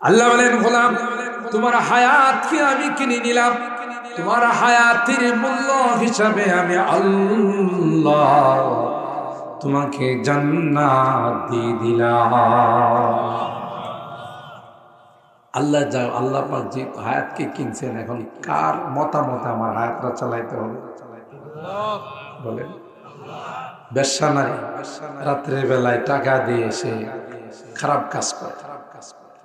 আল্লাহ বলেন, গোলাম তোমার হায়াতকে আমি কিনে নিলাম, তোমার হায়াতের মূল্য হিসাবে আমি আল্লাহ তোমাকে জান্নাত দিয়ে দিলাম। আল্লাহ যাও, আল্লাহ পাক যে হায়াতকে কিনছেন, এখন কার মতামত আমার হায়াতটা চালাইতে হবে বলেন? বেশ্যা নারী রাত্রের বেলায় টাকা দিয়ে এসে খারাপ কাজ করে।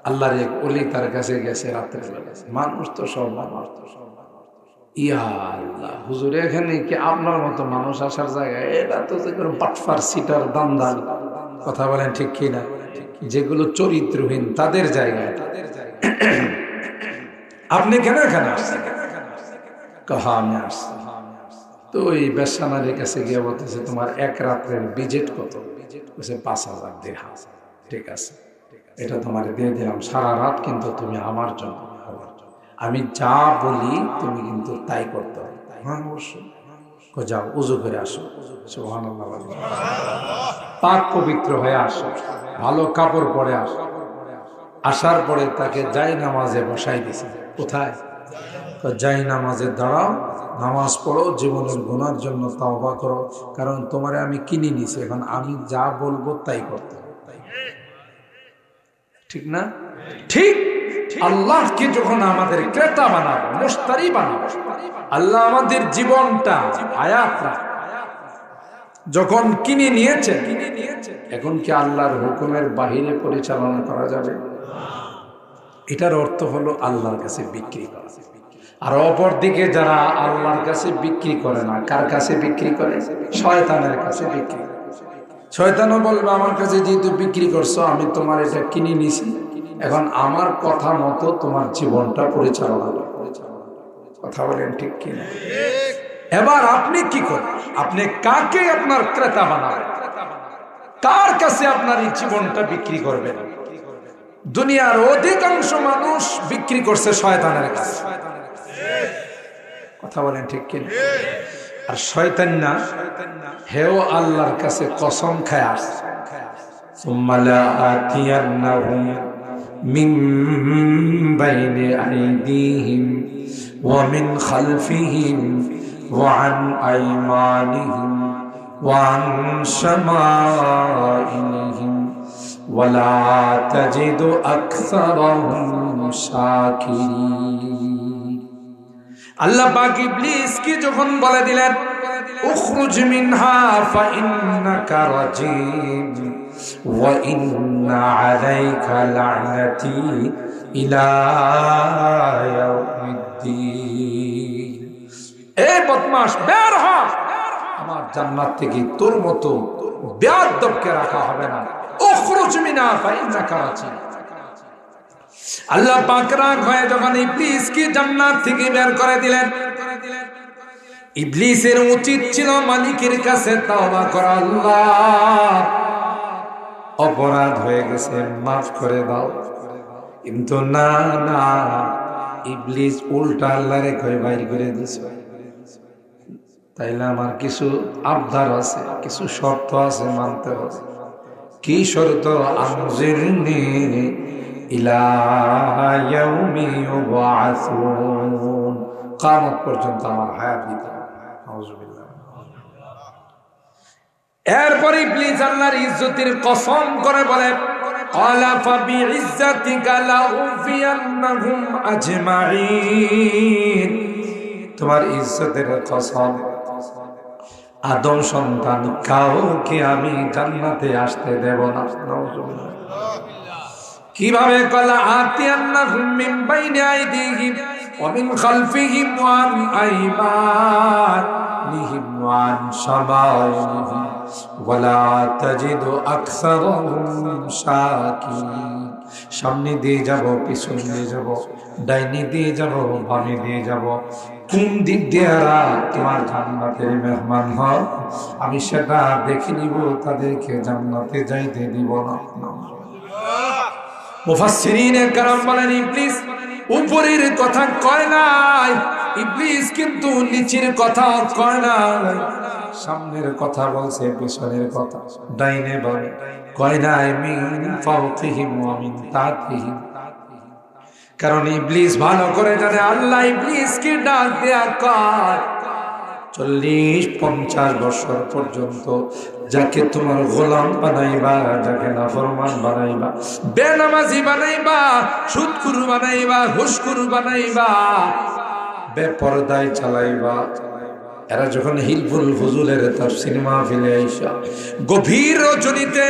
আল্লাহর এক ওলি তার কাছে গেছে রাত্রের বেলায়, মানুষ তো সব মানুষ, ইয়া আল্লাহ হুজুর এখানে কি আপনার মতো মানুষ আসার জায়গায়? এটা তো যেগুলো বাটফার সিটার দান্দাল, কথা বলেন ঠিক কিনা, যেগুলো চরিত্রহীন তাদের জায়গায় আপনি কেন এখানে আসছেন? কহা আমি আসছি। তো ওই বেশ্যানারীর কাছে গিয়ে বলতেছে, তোমার এক রাত্রের বিজেট কত? বলছে 5,000 দিরহাম। ঠিক আছে, এটা তোমার দিয়ে দিলাম, সারা রাত কিন্তু তুমি আমার জন্য, আমি যা বলি তুমি কিন্তু তাই করতে হবে। হ্যাঁ অবশ্যই। যাও উজু করে আসো, সুবহানাল্লাহ, পাক পবিত্র হয়ে আসো, ভালো কাপড় পরে আসো। আসার পরে তাকে যাই নামাজে বসাই দিছে। কোথায়? যাই নামাজে দাঁড়াও, নামাজ পড়ো, জীবনের গুনার জন্য তওবা করো, কারণ তোমারে আমি কিনে নিছি, এখন আমি যা বলবো তাই করতে হবে। ঠিক না? ঠিক। আল্লাহকে যখন আমাদের ক্রেতা বানাবো, মুশতারি বানাবো, আল্লাহ আমাদের জীবনটা, আয়াতটা যখন কিনে নিয়েছে, এখন কি আল্লাহর হুকুমের বাহিরে পরিচালনা করা যাবে? এটার অর্থ হলো আল্লাহর কাছে বিক্রি করা। আর অপর দিকে যারা আল্লাহর কাছে বিক্রি করে না, কার কাছে বিক্রি করে? শয়তানের কাছে বিক্রি করে। শয়তানও বলবে, আমার কাছে যেহেতু বিক্রি করছো, আমি তোমার এটা কিনে নিছি, এখন আমার কথা মতো তোমার জীবনটা পরিচালনা করো। কথা বলেন ঠিক কিনা? এবার আপনি কি করেন? আপনি কাকে আপনার ক্রেতা বানাবেন? কার কাছে আপনার এই জীবনটা বিক্রি করবেন? দুনিয়ার অধিকাংশ মানুষ বিক্রি করছে শয়তানের কাছে। কথা বলেন ঠিক কিনা? আর শয়তান না, হেও আল্লাহর কাছে কসম খায় আসছে, সুম্মা লা আতিয়ান্নাহুম মিন বাইনি আইদিহিম ওয়া মিন খালফিহিম ওয়া আন আইমানিহিম ওয়া আন শামাইলিহিম ওয়া লা তাজিদু আকসারাহুম শাকিরিন। আল্লাহ পাক ইবলিসকে যখন বলে দিলেন, উখরুজ মিনহা ফাইন্নাকা রাজিম ওয়া ইন্না আলাইকা লা'নাতি ইলা ইয়াউমিদ্দিন, এ বদমাশ বের হ, আমার জান্নাত থেকে তোর মতো বেয়াদবকে রাখা হবে না। উখরুজ মিনহা ফাইন্নাকা রাজিম। আল্লাহ পাক রাগ হয়ে যখন ইবলিসকে জান্নাত থেকে বের করে দিলেন, ইবলিসের উচিত ছিল মালিকের কাছে তওবা করা, আল্লাহ অপরাধ হয়ে গেছে, মাফ করে দাও। কিন্তু না না, ইবলিস উল্টা আল্লাহরে কই বাইর করে দিছে, তাইলে আমার কিছু আবদার আছে, কিছু শর্ত আছে, মানতে হবে। কি শর্ত? আনজিরনি ইলা ইয়াউমি ইউবআসুন, কিয়ামত পর্যন্ত আমার হায়াত দিতে হবে। নাউজুবিল্লাহ। এরপর ইবলিস আল্লাহর ইজ্জতের কসম করে বলে, ক্বালা ফাবিইজ্জাতিকা লাউফিয়ান্নাহুম আজমাইন, তোমার ইজ্জতের কসম, আদম সন্তান কাউকে আমি জান্নাতে আসতে দেব না। নাউজুবিল্লাহ। কিভাবে? ক্বালা আতিয়ান্নাহুম মিন বাইনি আইদিহিম ওয়া মিন খালফিহিম ওয়া আন আইমানিহিম ওয়া আন শামাইলিহিম ওয়া লা তাজিদু আকসারাহুম শাকিরিন। সামনে দিয়ে যাব, পিছন দিয়ে যাব, ডাইনি দিয়ে যাব, বামে দিয়ে যাব, কোন দিক দিয়ে তোমার জান্নাতের মেহমান হও, আমি সেটা দেখে নিব, তাদেরকে জান্নাতে যাইতে দিব না। মুফাসসিরিনে কেরাম বলেন, ইবলিস উপরের কথা কয় নাই, ইবলিস কিন্তু নিচের কথা কয় নাই, সামনের কথা বলছে, পিছনের কথা, ডাইনে বামে কয় নাই, মিন ফাওকিহিম ওয়া মিন তাহতিহিম, কারণ ইবলিস ভালো করে জানে আল্লাহ ইবলিসকে ডাক দেয়া কর 40-50 বছর পর্যন্ত যাকে তোমার গোলাম বানাইবা, যাকে নাফরমান বানাইবা, বেনামাজি বানাইবা, সুদখোর বানাইবা, ঘুষখোর বানাইবা, বেপরদায় চালাইবা, এরা যখন হিলফুল ফুজুলের তাফসীর মাহফিলে আইসা গভীর রজনীতে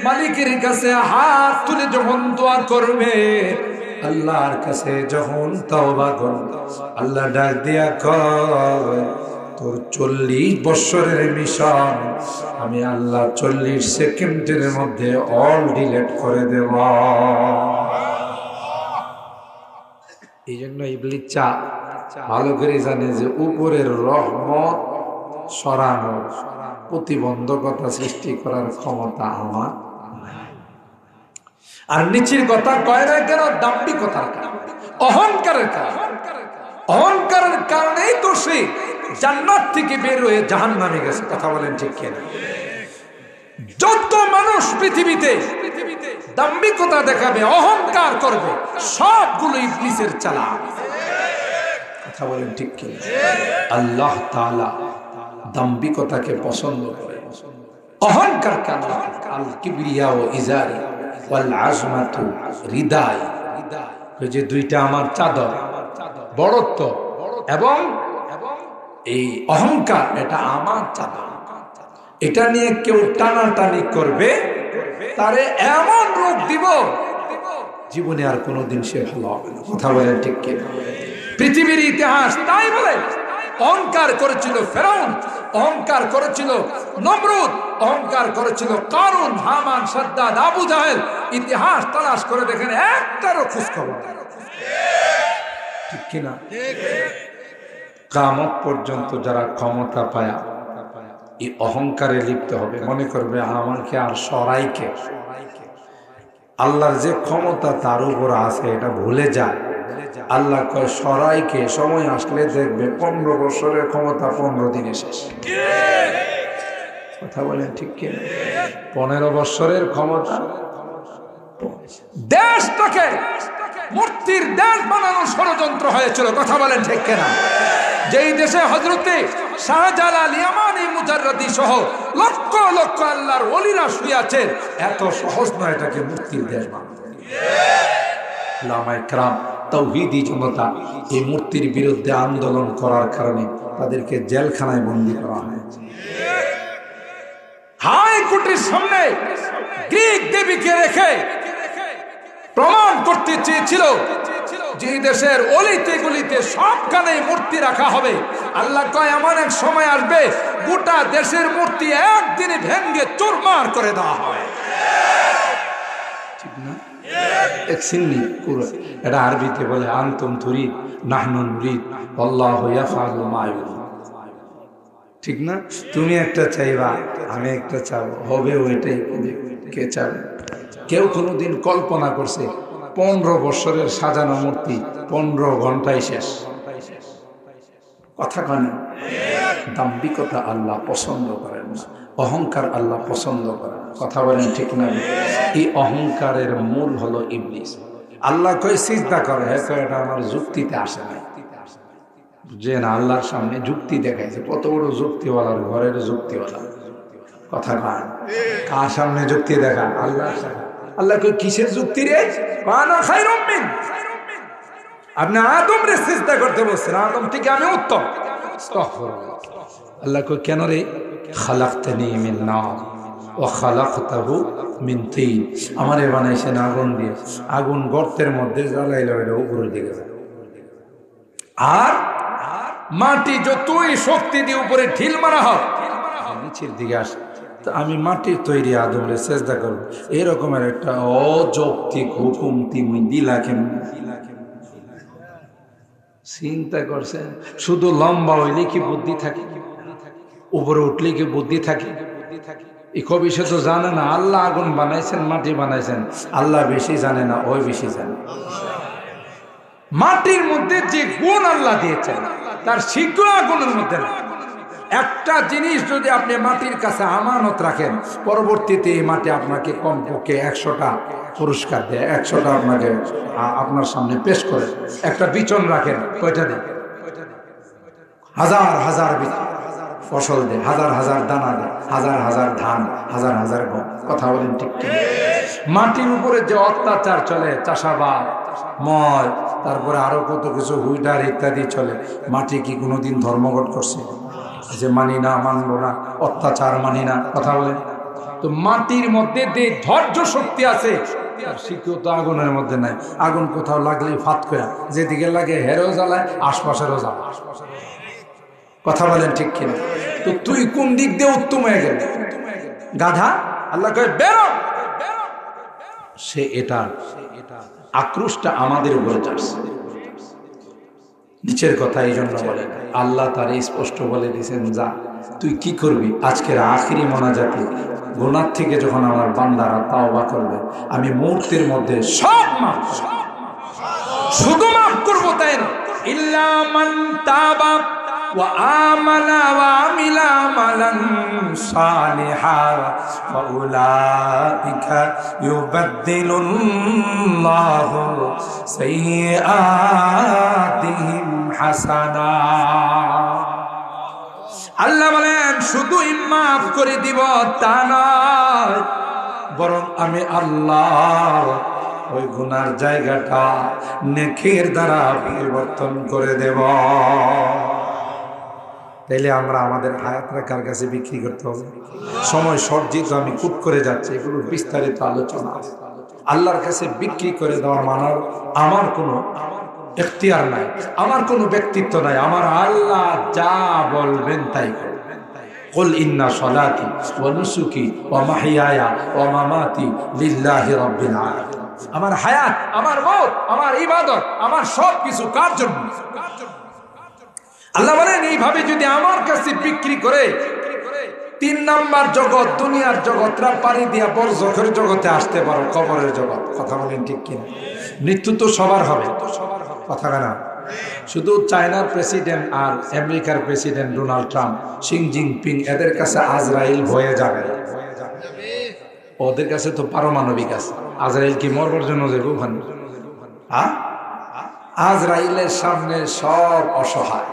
মালিকের কাছে হাত তুলে যখন দোয়া করবে, আল্লাহর কাছে যখন তওবা করবে, আল্লাহ ডাক দিয়া কয় তোর 40 বছরের মিশন আমি আল্লাহ 40 সেকেন্ডের মধ্যে অল ডিলিট করে দেব। এই জন্য ইবলিস ভালো করে জানে যে উপরের রহমত সরানোর, প্রতিবন্ধকতা সৃষ্টি করার ক্ষমতা আমার, আর নিচের কথা কয় না কেন? দাম্ভিকতার কারণে, অহংকারের কারণে। অহংকারের কারণেই তো সে জান্নাত থেকে বের হয়ে জাহান্নামে গেছে। কথা বলেন ঠিক কিনা? যত মানুষ পৃথিবীতে দাম্ভিকতা দেখাবে, অহংকার করবে, সবগুলো ইবলিসের চালা। কথা বলেন ঠিক কিনা? আল্লাহ তাআলা দাম্ভিকতাকে পছন্দ করে, অহংকারকে আল কিবরিয়া ও ইজারি ওয়াল আজমাতু রিদাই, ওই যে দুইটা আমার চাদর, বড়ত্ব এবং এই অহংকার, এটা আমার চাদর। এটা নিয়ে কেউ টানাটানি করবে, তারে এমন রূপ দিব জীবনে আর কোনোদিন সে ভালো হবে না। কথা বলেন ঠিক কিনা? পৃথিবীর ইতিহাস তাই বলে। অহংকার করেছিল ফেরাউন, অহংকার করেছিল নমরুদ, অহংকার করেছিল কারুন, হামান, সাদ্দাদ, আবু জাহেল। ইতিহাস তালাশ করে দেখেন একটারও খোঁজ খবর নেই। ঠিক কিনা? কিয়ামত পর্যন্ত যারা ক্ষমতা পায় এই অহংকারে লিপ্ত হবে, মনে করবে আমাকে আর সরাইকে, আল্লাহর যে ক্ষমতা তার উপর আছে এটা ভুলে যায়। আল্লাহ কয় সরাইকে, সময় আসলে দেখবে 15 বছরের ক্ষমতা 15 দিনে শেষ। কথা বলেন ঠিক কিনা? 15 বছরের ক্ষমতা। দেশটাকে মূর্তির দেশ বানানোর ষড়যন্ত্র হয়েছিল। কথা বলেন ঠিক কিনা? যেই দেশে হযরতে শাহজালাল ইয়ামানি মুজাররদি সহ লক্ষ লক্ষ আল্লাহর ওলিরা শুয়ে আছেন, এত সহজ নয় এটাকে মূর্তির দেশ বানানো। উলামায়ে কেরাম, তাওহীদি জনতা এই মূর্তির বিরুদ্ধে আন্দোলন করার কারণে তাদেরকে জেলখানায় বন্দী করা হয়েছে। হাইকোর্টের সামনে গ্রিক দেবীকে রেখে প্রমাণ করতে চেয়েছিল যে দেশের অলিতে গলিতে সবখানে মূর্তি রাখা হবে। আল্লাহ কয় এমন এক সময় আসবে গোটা দেশের মূর্তি একদিনে ভেঙ্গে চুরমার করে দেওয়া হবে। ঠিক না? এক সিন্নি এটা আরবিতে বলে আনতুম তুরিদ নাহনু নুরিদ আল্লাহু ইয়াফআলু মা ইউরিদ। ঠিক না? তুমি একটা চাইবা, আমি একটা চাবো, হবে ওইটাই। কে চাবে? কেউ কোনোদিন কল্পনা করছে 15 বছরের সাজানো মূর্তি 15 ঘন্টায় শেষ? কথা কয় না? দাম্ভিকতা আল্লাহ পছন্দ করেন না, অহংকার আল্লাহ পছন্দ করেন। কথা বলেন ঠিক না? এই অহংকারের মূল হলো ইবলিস। আল্লাহ কয় সিজদা করে, হ্যাঁ কয় এটা আমার যুক্তিতে আসে না। যে না, আল্লাহর সামনে যুক্তি দেখাইছে, কত বড় যুক্তিওয়ালার ঘরের যুক্তিওয়ালা। কথা কয় কার সামনে যুক্তি দেখা? আল্লাহর সামনে। আল্লাহ কই কিসের যুক্তি রে? আনা খায়রুম মিন, আপনি আদম রে সিজদা করতে বলছেন, আদম থেকে আমি উত্তম। আস্তাগফিরুল্লাহ। আল্লাহ কই কেন রে? খালাকতানি মিন নার ওয়া খালাকতাহু মিন তিন, আমারে বানাইছেন আগুন দিয়ে, আগুন গর্তের মধ্যে জ্বালাইলে ওটা উপরের দিকে যায়, আর মাটি যতই শক্তি দিয়ে উপরে ঢিল মারা হয় নিচের দিকে আসে। আমি মাটির তৈরি আদমরে সেজদা করব, এরকমের একটা অযৌক্তিক হুকুম তুমি দিলা কেমন? চিন্তা করছেন? শুধু লম্বা হইলে কি বুদ্ধি থাকে? উপরে উঠলে কি বুদ্ধি থাকে? এই কবি সে তো জানে না আল্লাহ আগুন বানাইছেন, মাটি বানাইছেন। আল্লাহ বেশি জানে না, ওই বেশি জানে। মাটির মধ্যে যে গুণ আল্লাহ দিয়েছেন তার শীঘ্র আগুনের মধ্যে না। একটা জিনিস যদি আপনি মাটির কাছে আমানত রাখেন, পরবর্তীতে এই মাটি আপনাকে কমপক্ষে 100টা পুরস্কার দেয়, 100টা আপনাকে আপনার সামনে পেশ করে। একটা বিচন রাখেন, কয়টা দেয়? হাজার হাজার ফসল দেয়, হাজার হাজার দানা দেয়, হাজার হাজার ধান, হাজার হাজার গম। কথা বলেন ঠিক ঠিক? মাটির উপরে যে অত্যাচার চলে, চাষাবাদ, মদ, তারপরে আরো কত কিছু হুইডার ইত্যাদি চলে, মাটি কি কোনোদিন ধর্মঘট করছে যে মানি না, মানবো না, অত্যাচার মানি না? কথা বলেন। তো মাটির মধ্যে যে ধৈর্য শক্তি আছে, শিক্ষিত তো আগুনের মধ্যে নাই। আগুন কোথাও লাগলেই ফাত করে, যেদিকে লাগে হেরেও জ্বালায়, আশপাশেরও জ্বালায়। কথা বলেন ঠিক কিনা? তো তুই কোন দিক দিয়ে উত্তম হয়ে গেল গাধা? আল্লাহ কয় বেরো। সে এটা আক্রোশটা আমাদের উপরে যাচ্ছে। নিচের কথা এই জন্য বলেন, আল্লাহ তার স্পষ্ট বলে দিয়েছেন, যা তুই কি করবি আজকের আখিরি মোনাজাতে, গুনাহ থেকে যখন আমার বান্দারা তাওবা করবে, আমি মুহূর্তের মধ্যে সব মাফ, শুধু মাফ করবো তাই না, ইল্লা মান তাবা ওয়া আমালা ওয়া আমিলা আমালান সালিহা ফাউলাইকা ইউবাদদিলুল্লাহু সাইয়্যাতিহিম হাসানাত। আল্লাহ বলেন শুধু মাফ করে দিব তা নয়, বরং আমি আল্লাহ ওই গুনার জায়গাটা নেকির দ্বারা পরিবর্তন করে দেব। তাইলে আমরা আমাদের হায়াতটা কার কাছে বিক্রি করতে হবে? সময় সর্জিত, আমি কুট করে যাচ্ছি, এগুলো বিস্তারিত আলোচনা আছে। আল্লাহর কাছে বিক্রি করে দেওয়া মানার আমার কোনো এখতিয়ার নাই, আমার কোনো ব্যক্তিত্ব নাই। আমার আল্লাহ যা বলবেন তাই করবেন। কুল ইন্না সলাতি ওয়া নুসুকি ওয়া মাহইয়ায়া ওয়া মামাতি লিল্লাহি রাব্বিল আলামিন। আমার হায়াত, আমার মওত, আমার ইবাদত, আমার সব কিছু কার জন্য? আল্লাহ বলেন এইভাবে যদি আমার কাছে বিক্রি করে 3 নাম্বার জগৎ, দুনিয়ার জগৎরা পাড়ি দিয়া বরজখের জগতে আসতে পারো, কবরের জগৎ। কথা বলেন ঠিক কিনা? মৃত্যু তো সবার হবে, কথা না। শুধু চায়নার প্রেসিডেন্ট আর আমেরিকার president Donald Trump, Xi Jinping, এদের কাছে আজরাইল হয়ে যাবে। ওদের কাছে তো পারমাণবিক আছে। আজরাইল কি মরবার জন্য যাবে ওখানে? আজরাইলের সামনে সব অসহায়,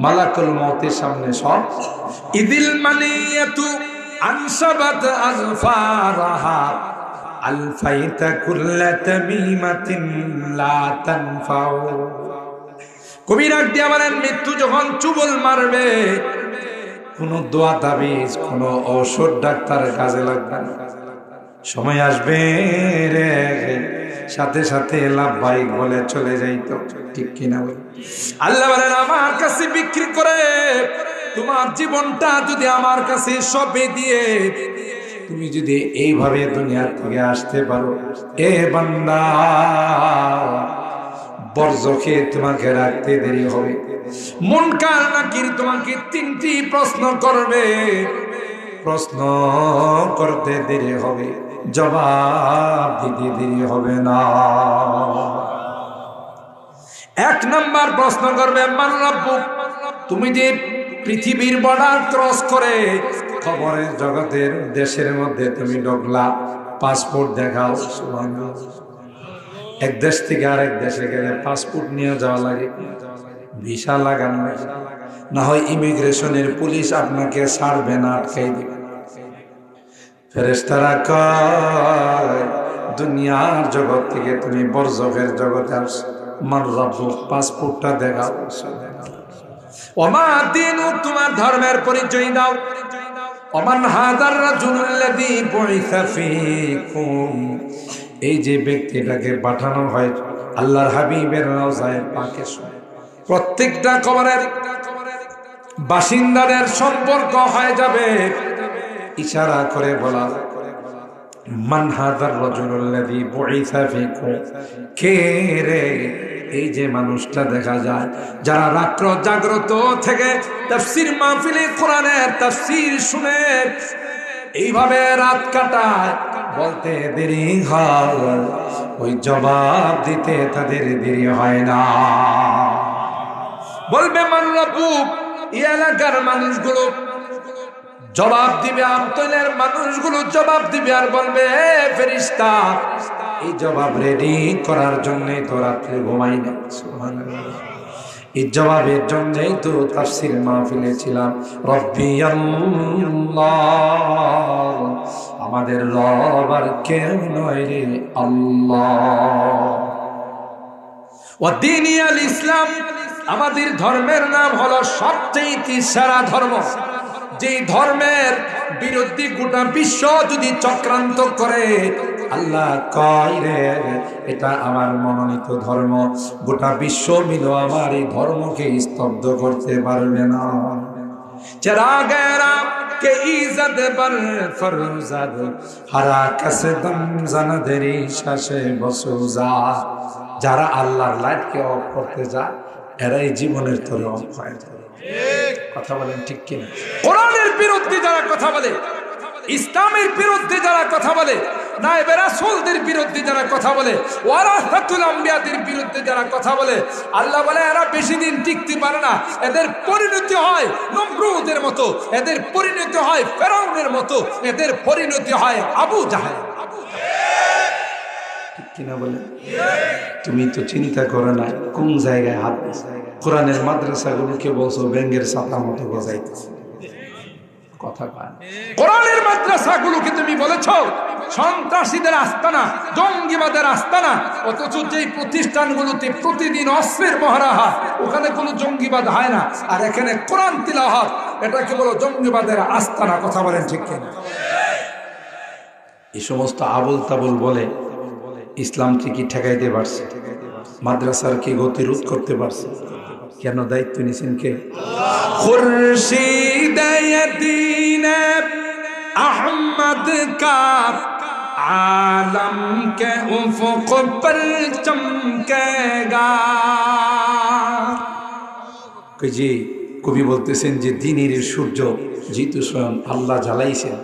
মালাকুল মউতের সামনে সব। ইদিল মানিয়াতু আনসাবাত আযফারাহা আলফাইতা কুল্লা তামিমাতিন লা তানফাউ। কবি রাগ দিয়া বলেন, মৃত্যু যখন চুবল মারবে, কোনো দোয়া তাবিজ, কোনো ঔষধ ডাক্তারের কাজে লাগবে না। সময় আসবে রে, সাথে সাথে লাভবাহিক বলে চলে যাইতো, ঠিক কিনা? আল্লাহ বলেন আমার কাছে বিক্রি করে তোমার জীবনটা যদি আমার কাছে সবে দিয়ে তুমি যদি এইভাবে দুনিয়ার থেকে আসতে পারো, এ বান্দা, বরজখে তোমাকে রাখতে দেরি হবে। মুনকার নাকির তোমাকে 3টি প্রশ্ন করবে, প্রশ্ন করতে দেরি হবে, জবাব দিতে দেরি হবে না। 1 নাম্বার প্রশ্ন করবে, মান রাব্বুক? তুমি যে পৃথিবীর বর্ডার ক্রস করে খবরের জগতের দেশের মধ্যে তুমি ঢুকলা, পাসপোর্ট দেখাও। এক দেশ থেকে আরেক দেশে গেলে পাসপোর্ট নিয়ে যাওয়া লাগে, ভিসা লাগানো লাগে, না হয় ইমিগ্রেশনের পুলিশ আপনাকে ছাড়বে না, আটকাই দিবে। ফেরেশতারা কয় দুনিয়ার জগৎ থেকে তুমি বরজখের জগতে আসছো, মান রাব্বুক? পাসপোর্টটা দেখাও। ওমা দীনুক? তোমার ধর্মের পরিচয় দাও। ওমান হাযার রাজুলুল্লাযী বুইসা ফীকুম? এই যে ব্যক্তিটাকে পাঠানো হয় আল্লাহর হাবিবের রওজায়ে পাকে, প্রত্যেকটা কবরের বাসিন্দাদের সম্পর্ক হয়ে যাবে। ইশারা করে বলা, মান হাযার রাজুলুল্লাযী বুইসা ফীকুম? কে রে এই যে মানুষটা দেখা যায় যারা রাত্র জাগ্রত থেকে তাফসীর মাহফিলে কোরআনের তাফসীর শুনে এইভাবে রাত কাটায়, বলতে দেরি হয়, ওই জবাব দিতে তাদের দেরি হয় না। বলবে মান রাব্বুক? এই এলাকার মানুষগুলো জবাব দিবে, আমতলের মানুষগুলো জবাব দিবে আর বলবে, হে ফেরেশতা, এই জবাব রেডি করার জন্যই তো রাত্রে ঘুমাই না। সুবহানাল্লাহ। এই জবাবের জন্যই তো তাফসীর মাহফিলে ছিলাম। রব্বি আল্লাহ, আমাদের রব আর কেউ নয় রে আল্লাহ। ওয়া দীনি আল ইসলাম, আমাদের ধর্মের নাম হলো সবচেয়ে সেরা ধর্ম। যে ধর্মের বিরুদ্ধে গোটা বিশ্ব যদি চক্রান্ত করে, আল্লাহ কয় রে এটা আমার মনোনীত ধর্ম, গোটা বিশ্ব মিলে আমার এই ধর্মকে স্তব্ধ করতে পারবে না। চেরাগেরা কে ইজ্জত বর ফরজাদ, হারা কাসদম জানদেরি শাসে বসুজা। যারা আল্লাহর লাইটকে অফ করতে যায়, এরাই জীবনের তরে অফ হয়ে যায়। কথা বলেন ঠিক কিনা? কোরআনের বিরুদ্ধে যারা কথা বলে, ইসলামের বিরুদ্ধে যারা কথা বলে, নায়েবে রাসূলদের বিরুদ্ধে যারা কথা বলে, ওয়ারাসাতুল আম্বিয়াদের বিরুদ্ধে যারা কথা বলে, আল্লাহ বলে এরা বেশি দিন টিকতে পারে না। এদের পরিণতি হয় নমরুদের মতো, এদের পরিণতি হয় ফেরাউনের মতো, এদের পরিণতি হয় আবু জাহেল। ঠিক কিনা বলে? তুমি তো চিন্তা করো না কোন জায়গায় হাত দিছে। কোরআনের মাদ্রাসাগুলোকে বলছো ব্যাঙ্গের ছাতার মতো বজাইতেছে। কথা পায়। কোরআনের মাদ্রাসাগুলোকে তুমি বলেছো সন্ত্রাসীদের আস্তানা, জঙ্গিবাদের আস্তানা, অথচ যেই প্রতিষ্ঠানগুলোতে প্রতিদিন অস্ত্রের মহড়া হয়, ওখানে কোনো জঙ্গিবাদ হয় না। আর এখানে কোরআন তিলাওয়াত, এটাকে বলো জঙ্গিবাদের আস্তানা। কথা বলেন ঠিক কিনা? এই সমস্ত আবুল তাবুল বলে ইসলামকে কি ঠেকাইতে পারছে? মাদ্রাসার কি গতি রোধ করতে পারছে? কেন দায়িত্ব নিছেন কে? খুরশিদ দ্বীন আহমদ কা আলম কে উফক পর চমকেগা। জি কবি বলতেছেন যে দিনের সূর্য যেহেতু স্বয়ং আল্লাহ জ্বালাইছেন,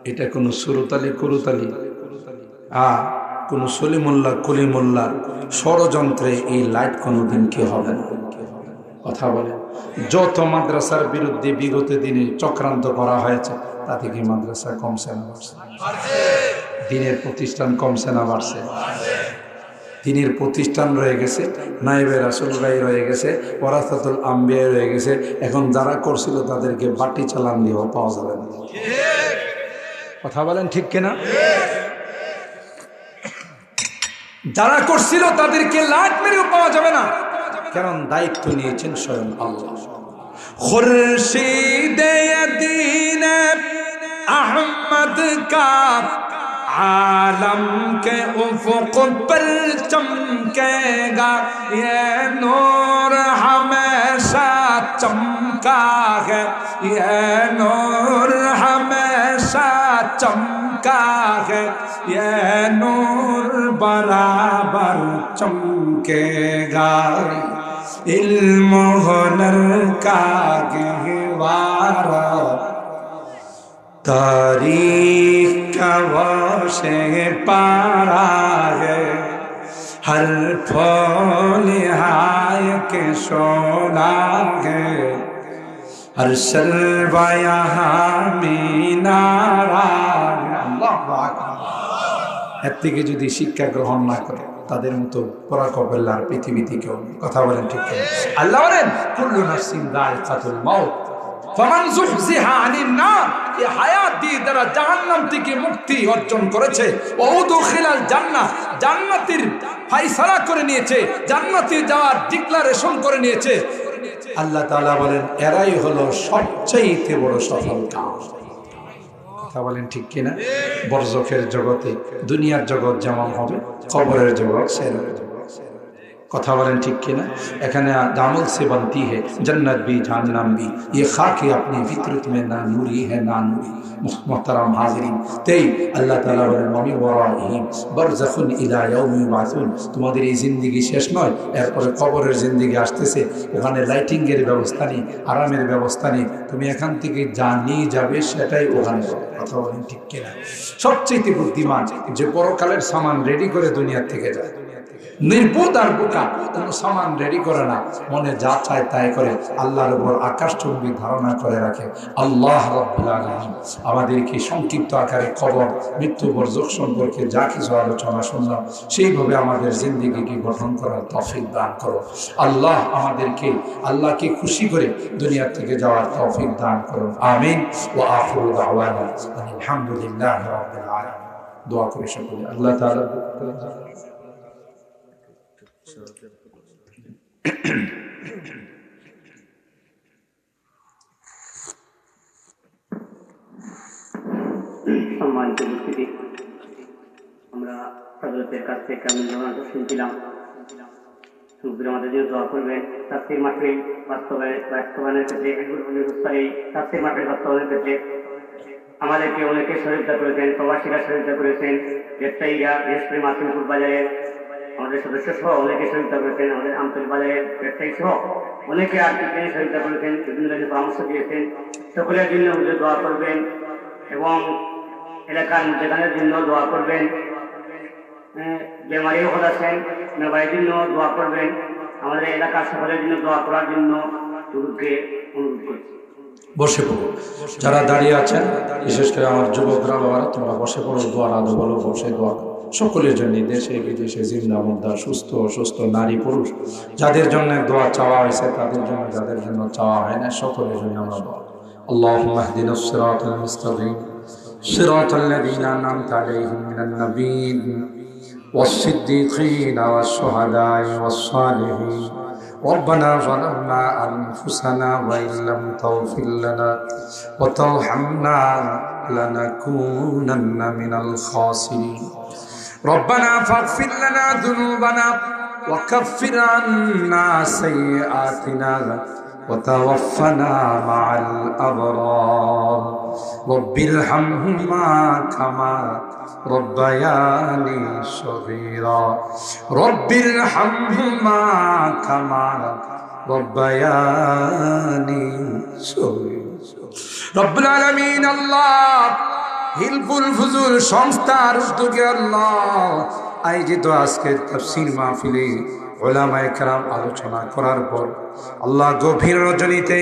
এটা কোনো সুরতালি কুরুতালি কোন সলিমুল্লাহ কলিমুল্লাহ ষড়যন্ত্রে এই লাইট কোনোদিন কি হবে না। কথা বলে যত মাদ্রাসার বিরুদ্ধে বিগত দিনে চক্রান্ত করা হয়েছে, তাতে কি মাদ্রাসা কমছে না বাড়ছে? দিনের প্রতিষ্ঠান কমছে না বাড়ছে? দিনের প্রতিষ্ঠান রয়ে গেছে, নায়েবে রাসূলুল্লাহ রয়ে গেছে, ওয়ারাসাতুল আম্বিয়া রয়ে গেছে। এখন যারা করছিল তাদেরকে বাটি চালান দিয়েও পাওয়া যাবে না। কথা বলেন ঠিক কিনা? যারা করছিল তাদেরকে লাট মেরেও পাওয়া যাবে না, কারণ দায়িত্ব নিয়েছেন স্বয়ং আল্লাহ। খুরশিদ দ্বীন আহমদ কা आलम के उफ़ुक़ पर चमकेगा, ये नूर हमेशा चमका है, ये नूर हमेशा चमका है, ये नूर बराबर चमकेगा। इल्म हुनर का गहवारा तारीख का वशे पारा है, हर फूल हाय के सोना है, हर शल्वा यहाँ मीनारा है। अल्लाहु আকবার। এর থেকে যদি শিক্ষা গ্রহণ না করে তাদের মতো পরাকবেলার পৃথিবীতে কেউ নেই। কথা বলেন ঠিক কিনা? আল্লাহ বলেন কুল্লু নাফসিন যায়কাতুল মাউত ফামান যুহজিহা আনিন নার, এই হায়াত দিয়ে যারা জাহান্নাম থেকে মুক্তি অর্জন করেছে, ওয়া উদখিলাল জান্নাহ, জান্নাতের ফয়সালা করে নিয়েছে, জান্নাতে যাওয়ার ডিক্লারেশন করে নিয়েছে, আল্লাহ তাআলা বলেন এরাই হলো সবচেয়ে বড় সফলতা। কথা বলেন ঠিক কিনা? বরজখের জগতে দুনিয়ার জগৎ যেমন হবে, কবরের জগৎ সেরকম। কথা বলেন ঠিক কিনা? এখানে दामल से बनती है जन्नत भी जहन्नम भी, ये खाक अपनी फितरत में ना नूरी है ना नूरी। मुहतरम हाजिरीन, तेई अल्लाह ताला বলেন ওয়ামি ওয়ারাইহিম বারযাখুন ইলা ইয়াউমি ইউবাসুন, তোমাদের এই জিন্দেগি শেষ নয়, এরপরে কবরের জিন্দেগি আসতেছে। ওখানে লাইটিং এর ব্যবস্থা নেই, আরামের ব্যবস্থা নেই, তুমি এখান থেকে যা নিয়ে যাবে সেটাই ওখানে। কথা বলেন ঠিক কিনা? সবচেয়ে বুদ্ধিমান যে পরকালের সামান রেডি করে দুনিয়া থেকে যায়। নির্বোধ আর বোকা, কোনো সামান রেডি করে না, মনে যা চায় তাই করে, আল্লাহর উপর আকাশচুম্বী ধারণা করে রাখে। আল্লাহ রাব্বুল আলামিন আমাদেরকে সংক্ষিপ্ত আকারে খবর মৃত্যু বর্জক সম্পর্কে যা কিছু আলোচনা শুনলাম সেইভাবে আমাদের জিন্দেগিকে গঠন করার তৌফিক দান করো। আল্লাহ আমাদেরকে আল্লাহকে খুশি করে দুনিয়া থেকে যাওয়ার তৌফিক দান করো। আমিন। ওয়া আখিরু দাওয়ানা আলহামদুলিল্লাহি রাব্বিল আলামিন। দোয়া করে সকলে আল্লাহ তাআলা সম্মানিত উপস্থিতি, আমরা হযরতের কাছ থেকে আমি জানাতে শুনছিলাম হুজুর আমাদের জন্য দোয়া করবেন। তাফসীর মাহফিল বাস্তবায়নের ক্ষেত্রে তাফসীর মাহফিল বাস্তবায়নের ক্ষেত্রে আমাদেরকে অনেকে সহযোগিতা করেছেন, প্রবাসীরা সহযোগিতা করেছেন, ব্যবসায়ীরা, বিশেষ করে মাসিমপুর বাজারের আমাদের সদস্য সহ অনেকে সহযোগিতা করেছেন, আমাদের আঞ্চলিক বাজারের ব্যবসায়ী সহ অনেকে আর্থিক সহযোগিতা করেছেন, বিভিন্ন ধরনের পরামর্শ দিয়েছেন। সকলের জন্য হুজুর দোয়া করবেন এবং এলাকার মুজাহিদের জন্য দোয়া করবেন। বেমারি ওষুধ আছেন মেবাইয়ের জন্য দোয়া করবেন। আমাদের এলাকার সকলের জন্য দোয়া করার জন্য হুজুরকে অনুরোধ করছি। বসে পড়ো, যারা দাঁড়িয়ে আছেন বিশেষ করে আমার যুবকরা বাবারা, তোমরা বসে পড়ো, দোয়ার আদো বলো, বসে দোয়া সকলের জন্য, দেশে বিদেশে, জিন্দা মুর্দা, সুস্থ অসুস্থ, নারী পুরুষ, যাদের জন্য দোয়া চাওয়া হয়েছে তাদের জন্য, যাদের জন্য চাওয়া হয় না সকলের জন্য আমরা দোয়া। আল্লাহুম্মা ইহদিনাস সিরাতাল মুস্তাকিম সিরাতাল লাযীনা আন'আমতা আলাইহিম মিনান নাবিয়্যিন والصديقين والشهداء والصالحين ربنا ظلمنا أنفسنا وإن لم تغفر لنا وترحمنا لنكونن من الخاسرين ربنا فاغفر لنا ذنوبنا وكفر عنا سيئاتنا وتوفنا مع الأبرار رب ارحمهما كما ربياني صغيرا رب ارحمهما كما ربياني صغيرا رب العالمين الله হিলফুল ফুজুল সংস্থার উদ্যোগে আল্লাহ আয়োজিত আজকের তাফসীর মাহফিলে উলামায়ে কেরাম আলোচনা করার পর আল্লাহ গভীর রজনীতে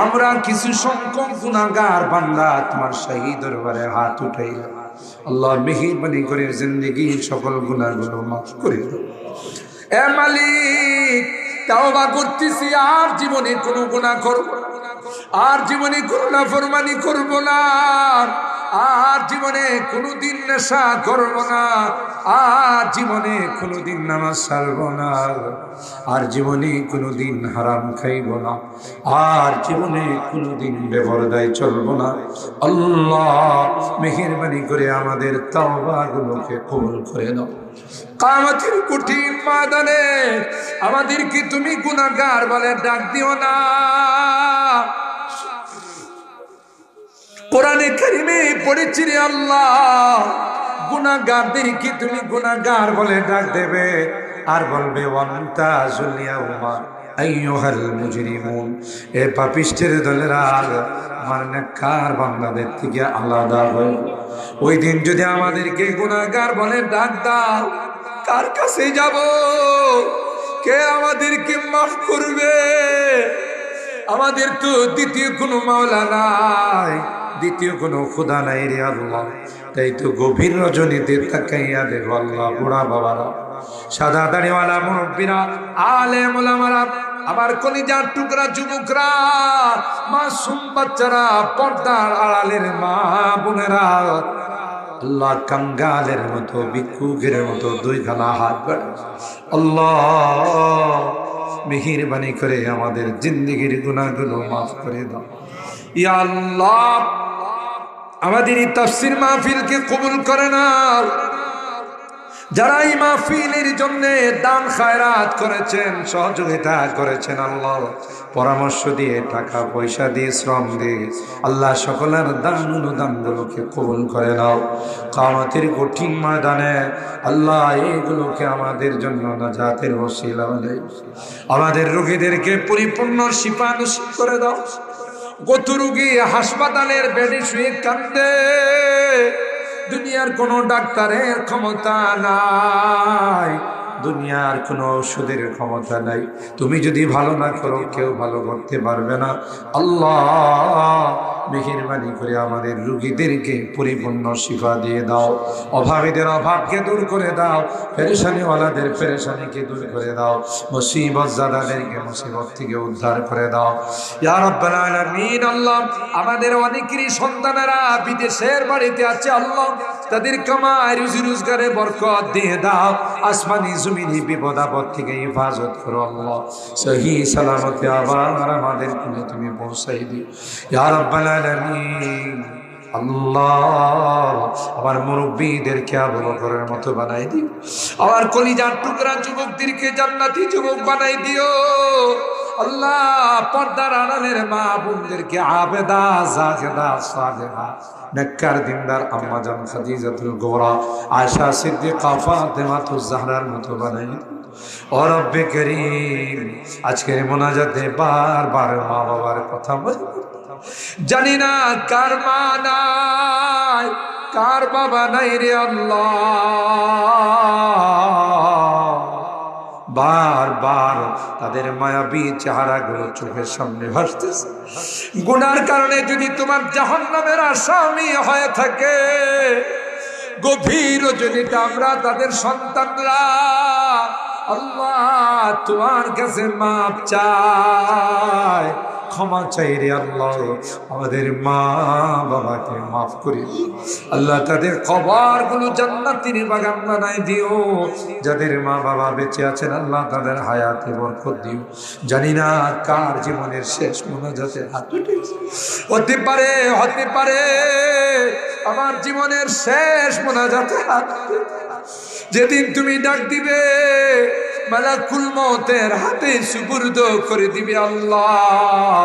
আমরা কিছু সংখ্যক গুনাহগার বান্দা তোমার শাহী দরবারে হাত উঠাইলাম। আল্লাহ মেহেরবানি করে জিন্দেগীর সকল গুনাহগুলো মাফ করে দাও। এ মালিক, তাওবা করতেছি, আর জীবনে কোনো গুনাহ করব না, আর জীবনে কোনো নাফরমানি করব না, আর জীবনে কোনোদিন নেশা করব না, আর জীবনে কোনোদিন নামাজ ছাড়ব না, আর জীবনে কোনোদিন হারাম খাইব না, আর জীবনে কোনোদিন বেপরদায় চলব না। আল্লাহ মেহেরবানি করে আমাদের তাওবাগুলোকে কবুল করে নাও। কিয়ামতের কঠিন ময়দানে আমাদেরকে তুমি গুনাহগার বলে ডাক দিও না। কোরআনে কারিমে পড়েছি রে আল্লাহ, গুনাহগারদেরকে তুমি গুনাহগার বলে ডাক দেবে আর বলবে ওয়ান্তাজুল ইয়াউমা আইয়ুহাল মুজরিমুন, এ পাপিষ্টের দলেরা আমার নেককার বান্দাদের থেকে আলাদা হয়ে ওই দিন যদি আমাদেরকে গুনাহগার বলে ডাক দাও, কার কাছে যাব? কে আমাদেরকে মাফ করবে? আমাদের তো দ্বিতীয় কোনো মাওলা নাই, দ্বিতীয় কোনো খোদা নাই রে আল্লাহ। তাই তো গভীর রজনীতে তাকাইয়া দেখো আল্লাহ, বুড়া বাবারা, সাদা দাড়িওয়ালা মুরব্বীরা, আলেম ওলামারা, আমার কলিজার টুকরা যুবকরা, মাসুম বাচ্চারা, পর্দার আড়ালের মা বোনেরা, আল্লাহ কাঙ্গালের মতো ভিক্ষুকের মতো দুইখানা হাত বাড়ায় আল্লাহ মেহেরবানি করে আমাদের জিন্দেগির গুনাহগুলো মাফ করে দাও। ইয়া আল্লাহ, আমাদের এই তাফসীর মাহফিলকে কবুল করে নাও। যারা এই মাহফিলের জন্য দান খায়রাত করেছেন, সহযোগিতা করেছেন, আল্লাহ পরামর্শ দিয়ে, টাকা পয়সা দিয়ে, শ্রম দিয়ে, আল্লাহ সকলের দান অনুদানগুলোকে কবুল করে নাও। কিয়ামতের কঠিন ময়দানে আল্লাহ এইগুলোকে আমাদের জন্য নাজাতের ওসিলা বানাও। আমাদের রোগীদেরকে পরিপূর্ণ শিফা নসিব করে দাও। কত রোগী হাসপাতালের বেডে শুয়ে কান্দে, দুনিয়ার কোনো ডাক্তারের ক্ষমতা নাই, দুনিয়ার কোনো ওষুধের ক্ষমতা নাই। তুমি যদি ভালো না করো কেউ ভালো করতে পারবে না। আল্লাহ মেহেরবানি করে আমাদের রোগীদেরকে পরিপূর্ণ শিফা দিয়ে দাও, অভাবীদের অভাবকে দূর করে দাও, পেরেশানিওয়ালাদের পেরেশানিকে দূর করে দাও, মুসিবত জাদাদেরকে মুসিবত থেকে উদ্ধার করে দাও ইয়া রাব্বাল আলামিন। আল্লাহ আমাদের অনেকেরই সন্তানেরা বিদেশের বাড়িতে আছে, আল্লাহ তাদের কামাই রুজি রোজগারে বরকত দিয়ে দাও, আসমানি জমিনি বিপদ আপদ থেকে হেফাজত করো আল্লাহ, সহি সালামতে আবার আমাদের কুলে তুমি পৌঁছাই দিও ইয়া রাব্বাল আলামিন। আল্লাহ আমার মুরব্বীদেরকে আবু বকরের মতো বানাই দিও, আমার কলিজার টুকরা যুবকদেরকে জান্নাতি যুবক বানাই দিও আল্লাহ। পর্দার আড়ালের মা বোনদেরকে আবেদা জাহেদা সালেহা নেককার দিনদার আম্মা জান খাদিজাতুল কুবরা আয়েশা সিদ্দিকা ফাতেমাতুজ জাহরার মতো বানাই দিও ও রব্বে করিম। আজকের মোনাজাতে বারবার মা বাবার কথা বলি, জানি না কার মা নাই কার বাবা নাই রে আল্লাহ, বারবার তাদের মায়াবী চেহারাগুলো চোখের সামনে ভাসতেছে। গুনার কারণে যদি তোমার জাহান্নামের আসামি হয়ে থাকে, গভীর রজনীতে আমরা তাদের সন্তানরা আল্লাহ তোমার কাছে মাপ চাই, ক্ষমা চাই রে আল্লাহ। আমাদের মা বাবাকে মাফ করে দিও আল্লাহ, তাদের কবরগুলো জান্নাতের বাগান বানাই দিও। যাদের মা বাবা বেঁচে আছেন আল্লাহ তাদের হায়াতে বরকত দিও। জানি না কার জীবনের শেষ মোনাজাতে হাত উঠেছে, হতে পারে আমার জীবনের শেষ মোনাজাতে হাত উঠেছে। যেদিন তুমি ডাক দিবে মালাকুল মউতের হাতে সুপুর্দ করে দিবে আল্লাহ,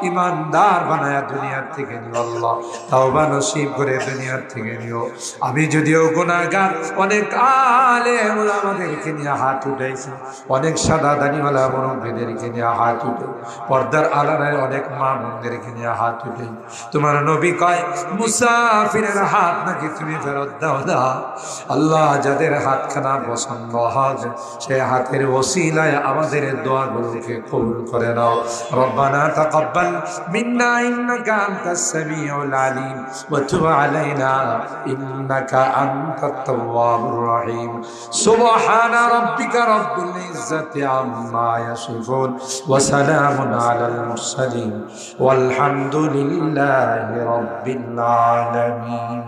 ইমানদার বানায়া দুনিয়ার থেকে নিও আল্লাহ, তাওবা নসিব করে দুনিয়ার থেকে নিও। আমি যদিও গুনাহগার, অনেক আলেম ওলামাদেরকে নিয়ে হাত উঠাইছি, অনেক সাদা দানিওয়ালা মুরব্বিদেরকে নিয়ে হাত উঠে, পর্দার আড়ালের অনেক মা বোনদেরকে নিয়ে হাত উঠে। তোমার নবী কয় মুসাফিরের হাত নাকি তুমি ফেরত দাও না আল্লাহ। যাদের হাতখানা পছন্দ হয় সে হাতের ওসিলায় আমাদের দোয়াগুলোকে কবুল করে নাও। রব্বানা তাকাব্বাল মিন্না ইন্নাকা আনতাস সামিউল আলিম ওয়া তুব আলাইনা ইন্নাকা আনতাত তাওয়াবুর রহিম। সুবহানা রাব্বিকা রাব্বিল ইজ্জাতি আম্মা ইয়াসিফুন ওয়া সালামুন আলাল মুরসালিন ওয়াল হামদুলিল্লাহি রাব্বিল আলামিন।